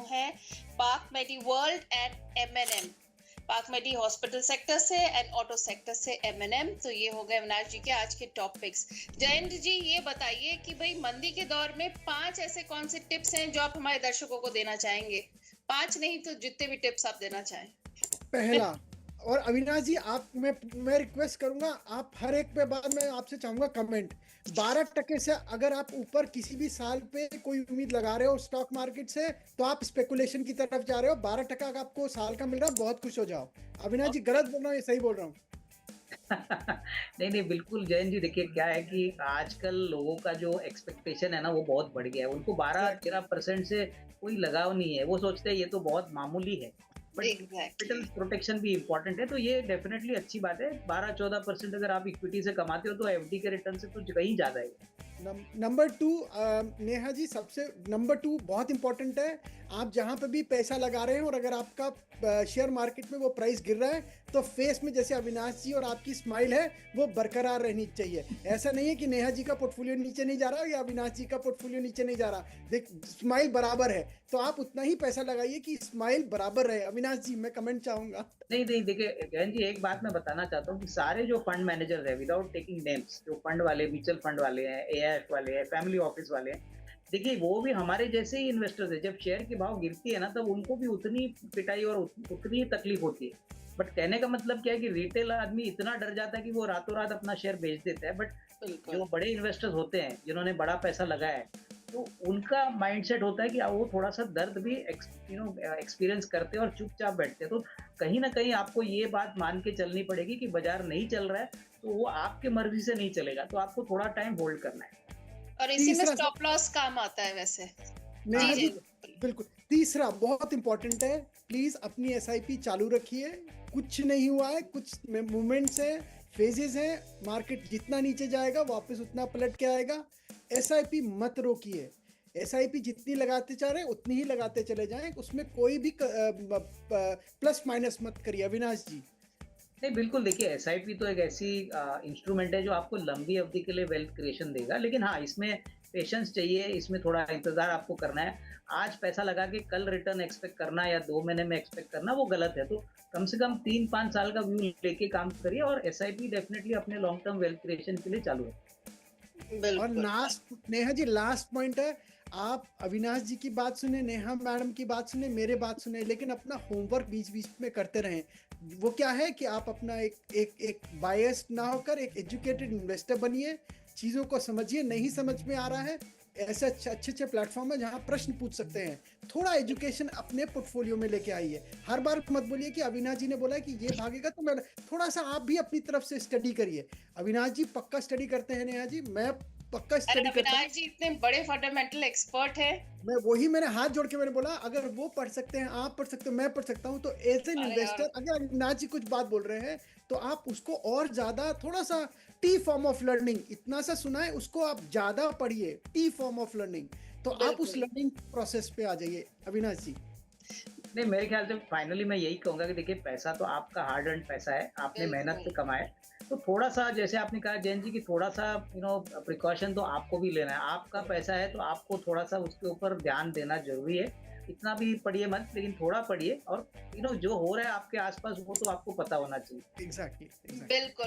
हैं Park Medi World and MNM. Park Medi hospital sector से and auto sector से MNM. तो ये हो गए अविनाश जी के आज के टॉपिक्स। जयंत जी ये बताइए कि भाई मंदी के दौर में 5 ऐसे कौन से टिप्स हैं जो आप हमारे दर्शकों को देना चाहेंगे? 5 नहीं तो जितने भी टिप्स आप देना चाहें। पहला, और अविनाश जी आप मैं रिक्वेस्ट करूंगा, आप हर एक पे बाद मैं आपसे चाहूंगा कमेंट। 12% से अगर आप ऊपर किसी भी साल पे कोई उम्मीद लगा रहे हो स्टॉक मार्केट से, तो आप स्पेकुलेशन की तरफ जा रहे हो। 12% अगर आपको साल का मिल रहा है, बहुत खुश हो जाओ। अविनाश जी गलत बोल रहा हूँ, ये सही बोल रहा हूँ? नहीं नहीं, बिल्कुल जयंत जी। देखिए क्या है कि आजकल लोगों का जो एक्सपेक्टेशन है ना वो बहुत बढ़ गया है। उनको 12-13% से कोई लगाव नहीं है। वो सोचते हैं ये तो बहुत मामूली है, बट कैपिटल प्रोटेक्शन भी इम्पोर्टेंट है। तो ये डेफिनेटली अच्छी बात है। 12-14% अगर आप इक्विटी से कमाते हो तो एफडी के रिटर्न से तो कहीं ज्यादा है। नंबर 2, नेहा जी, सबसे नंबर 2 बहुत इंपॉर्टेंट है। आप जहां पे भी पैसा लगा रहे हैं और अगर आपका शेयर मार्केट में वो प्राइस गिर रहा है, तो फेस में जैसे अविनाश जी और आपकी स्माइल है वो बरकरार रहनी चाहिए। ऐसा नहीं है कि नेहा जी का पोर्टफोलियो नीचे नहीं जा रहा या अविनाश जी का पोर्टफोलियो नीचे नहीं जा रहा। देख, स्माइल बराबर है, तो आप उतना ही पैसा लगाइए कि स्माइल बराबर रहे। अविनाश जी मैं कमेंट चाहूंगा। नहीं नहीं, देखिए जयंत जी, एक बात मैं बताना चाहता हूँ कि सारे जो फंड मैनेजर है, विदाउट टेकिंग नेम्स, जो फंड वाले, म्यूचुअल फंड वाले हैं, एआईएफ वाले हैं, फैमिली ऑफिस वाले हैं, देखिए वो भी हमारे जैसे ही इन्वेस्टर्स है। जब शेयर की भाव गिरती है ना, तब उनको भी उतनी पिटाई और उतनी ही तकलीफ होती है। बट कहने का मतलब क्या है कि रिटेल आदमी इतना डर जाता है कि वो रातों रात अपना शेयर बेच देता है। बट जो बड़े इन्वेस्टर्स होते हैं, जिन्होंने बड़ा पैसा लगाया है, तो उनका माइंडसेट होता है कि वो थोड़ा सा दर्द भी एक्सपीरियंस करते हैं और चुपचाप बैठते हैं। तो कहीं ना कहीं आपको ये बात मान के चलनी पड़ेगी कि बाजार नहीं चल रहा है तो वो आपके मर्जी से नहीं चलेगा, तो आपको थोड़ा टाइम होल्ड करना है। और इसी में स्टॉप लॉस काम आता है वैसे। जी बिल्कुल। तीसरा बहुत इंपॉर्टेंट है, प्लीज अपनी एसआईपी चालू रखिए। कुछ नहीं हुआ है, कुछ मूवमेंट्स है, फेजेस है। मार्केट जितना नीचे जाएगा वापस उतना पलट के आएगा। एसआईपी मत रोकिए। एसआईपी जितनी लगाते जा रहे हैं उतनी ही लगाते चले जाएं, उसमें कोई भी प्लस माइनस मत करिए। अविनाश जी? नहीं, बिल्कुल। देखिए एसआईपी तो एक ऐसी इंस्ट्रूमेंट है जो आपको लंबी अवधि के लिए वेल्थ क्रिएशन देगा, लेकिन हाँ, इसमें पेशेंस चाहिए, इसमें थोड़ा इंतजार आपको करना है। आज पैसा लगा के कल रिटर्न एक्सपेक्ट करना या 2 महीने में एक्सपेक्ट करना वो गलत है। तो कम से कम 3-5 साल का व्यू लेके काम करिए, और एसआईपी डेफिनेटली अपने लॉन्ग टर्म वेल्थ क्रिएशन के लिए चालू है। और last, Neha ji last point है, आप अविनाश जी की बात सुने, नेहा मैडम की बात सुने, मेरे बात सुने, लेकिन अपना होमवर्क बीच बीच में करते रहें। वो क्या है कि आप अपना एक बायस्ड ना होकर एक एजुकेटेड इन्वेस्टर बनिए। चीज़ों को समझिए। नहीं समझ में आ रहा है, ऐसे अच्छे अच्छे प्लेटफॉर्म है जहां प्रश्न पूछ सकते हैं। थोड़ा एजुकेशन अपने पोर्टफोलियो में लेके आइए। हर बार मत बोलिए कि अविनाश जी ने बोला कि ये भागेगा तो मैं, थोड़ा सा आप भी अपनी तरफ से स्टडी करिए। अविनाश जी पक्का स्टडी करते हैं, नेहा जी मैं पक्का स्टडी करता हूं। अविनाश जी इतने बड़े फंडामेंटल एक्सपर्ट है। मैं वही, मैंने हाथ जोड़ के मैंने बोला अगर वो पढ़ सकते हैं, आप पढ़ सकते हो, मैं पढ़ सकता हूं, तो एज एन इन्वेस्टर अगर अविनाश जी कुछ बात बोल रहे हैं तो आप उसको और ज्यादा, थोड़ा सा टी फॉर्म ऑफ लर्निंग, इतना सा सुना है उसको आप ज्यादा पढ़िए, टी फॉर्म ऑफ लर्निंग। तो आप उस लर्निंग प्रोसेस पे आ जाइए। अविनाश जी? नहीं, मेरे ख्याल से फाइनली मैं यही कहूंगा कि देखिए पैसा तो आपका हार्ड अर्न पैसा है, आपने मेहनत से कमाया है। तो थोड़ा सा, जैसे आपने कहा जैन जी, कि थोड़ा सा प्रिकॉशन तो आपको भी लेना है। आपका पैसा है तो आपको थोड़ा सा उसके ऊपर ध्यान देना जरूरी है। इतना भी पढ़िए मत, लेकिन थोड़ा पढ़िए, और जो हो रहा है आपके आसपास वो तो आपको पता होना चाहिए। एग्जैक्टली। बिल्कुल।